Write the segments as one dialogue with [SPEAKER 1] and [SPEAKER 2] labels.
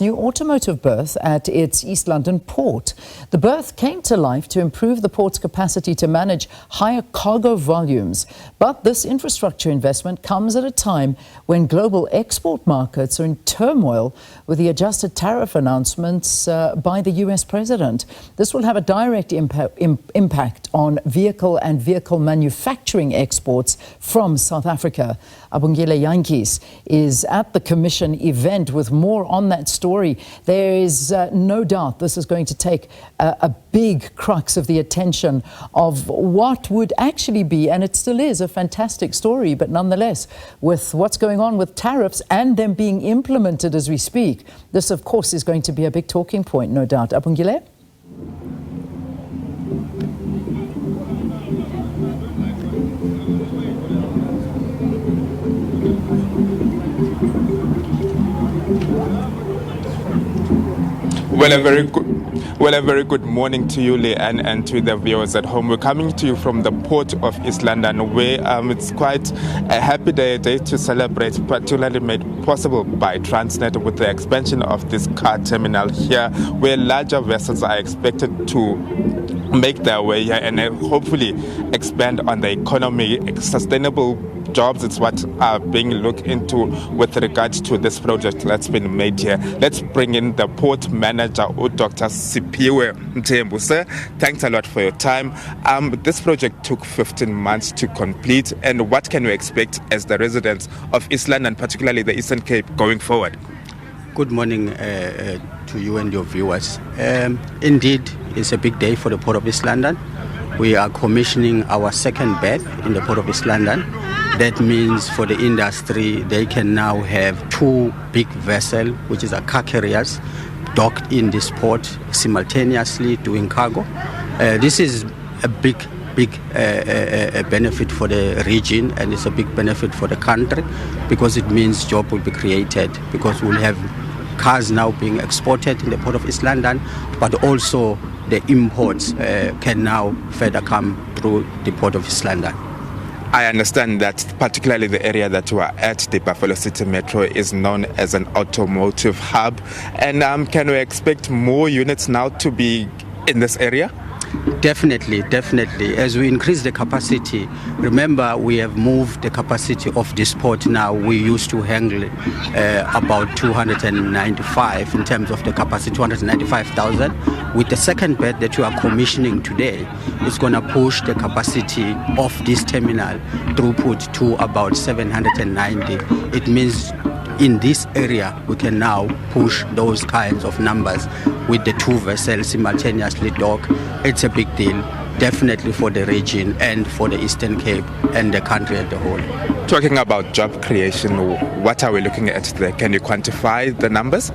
[SPEAKER 1] New automotive berth at its East London port. The berth came to life to improve the port's capacity to manage higher cargo volumes. But this infrastructure investment comes at a time when global export markets are in turmoil with the adjusted tariff announcements by the US president. This will have a direct impact on vehicle and vehicle manufacturing exports from South Africa. Abongile Janjties is at the Commission event with more on that story. There is no doubt this is going to take a big crux of the attention of what would actually be, and it still is, a fantastic story, but nonetheless, with what's going on with tariffs and them being implemented as we speak, this, of course, is going to be a big talking point, no doubt. Abongile?
[SPEAKER 2] Well, a very good morning to you, Leanne, and to the viewers at home. We're coming to you from the port of East London, where it's quite a happy day to celebrate, particularly made possible by Transnet with the expansion of this car terminal here, where larger vessels are expected to make their way here and hopefully expand on the economy. Sustainable jobs, it's what are being looked into with regards to this project that's been made here. Let's bring in the port manager, Dr. Siphiwe Mthembu. Sir, thanks a lot for your time. This project took 15 months to complete, and what can we expect as the residents of East London, particularly the Eastern Cape, going forward?
[SPEAKER 3] Good morning to you and your viewers. Indeed, it's a big day for the Port of East London. We are commissioning our second berth in the Port of East London. That means for the industry, they can now have two big vessels, which is car carriers, docked in this port simultaneously doing cargo. This is a big benefit for the region, and it's a big benefit for the country because it means job will be created, because we'll have cars now being exported in the Port of East London, but also the imports can now further come through the Port of East London.
[SPEAKER 2] I understand that particularly the area that we are at, the Buffalo City Metro, is known as an automotive hub. And can we expect more units now to be in this area?
[SPEAKER 3] Definitely. As we increase the capacity, remember we have moved the capacity of this port now. We used to handle about 295 in terms of the capacity, 295,000. With the second berth that we are commissioning today, it's going to push the capacity of this terminal throughput to about 790. It means in this area, we can now push those kinds of numbers with the two vessels simultaneously docked. It's a big deal, definitely for the region and for the Eastern Cape and the country as a whole.
[SPEAKER 2] Talking about job creation, what are we looking at there? Can you quantify the numbers?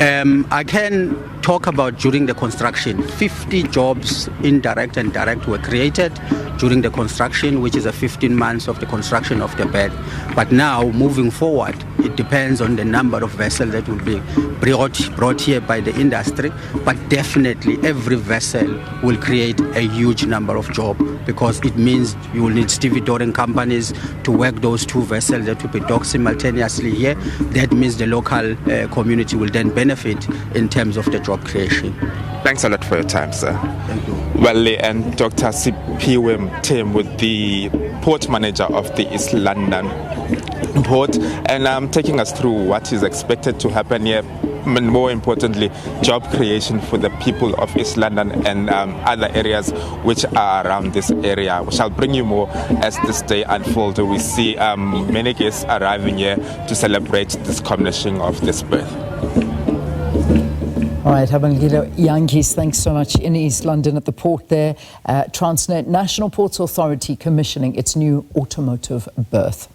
[SPEAKER 3] I can talk about during the construction. 50 jobs, indirect and direct, were created during the construction, which is a 15 months of the construction of the berth. But now, moving forward, it depends on the number of vessels that will be brought here by the industry. But definitely, every vessel will create a huge number of jobs, because it means you will need stevedoring companies to work those two vessels that will be docked simultaneously here. That means the local community will then benefit in terms of the job creation.
[SPEAKER 2] Thanks a lot for your time, sir.
[SPEAKER 3] Thank you.
[SPEAKER 2] Well, and Dr. Siphiwe Mthembu, with the port manager of the East London port, and taking us through what is expected to happen here, and more importantly, job creation for the people of East London and other areas which are around this area. We shall bring you more as this day unfolds. We see many guests arriving here to celebrate this commissioning of this berth.
[SPEAKER 1] All right, Abongile Janjties, thanks so much. In East London at the port there, Transnet National Ports Authority commissioning its new automotive berth.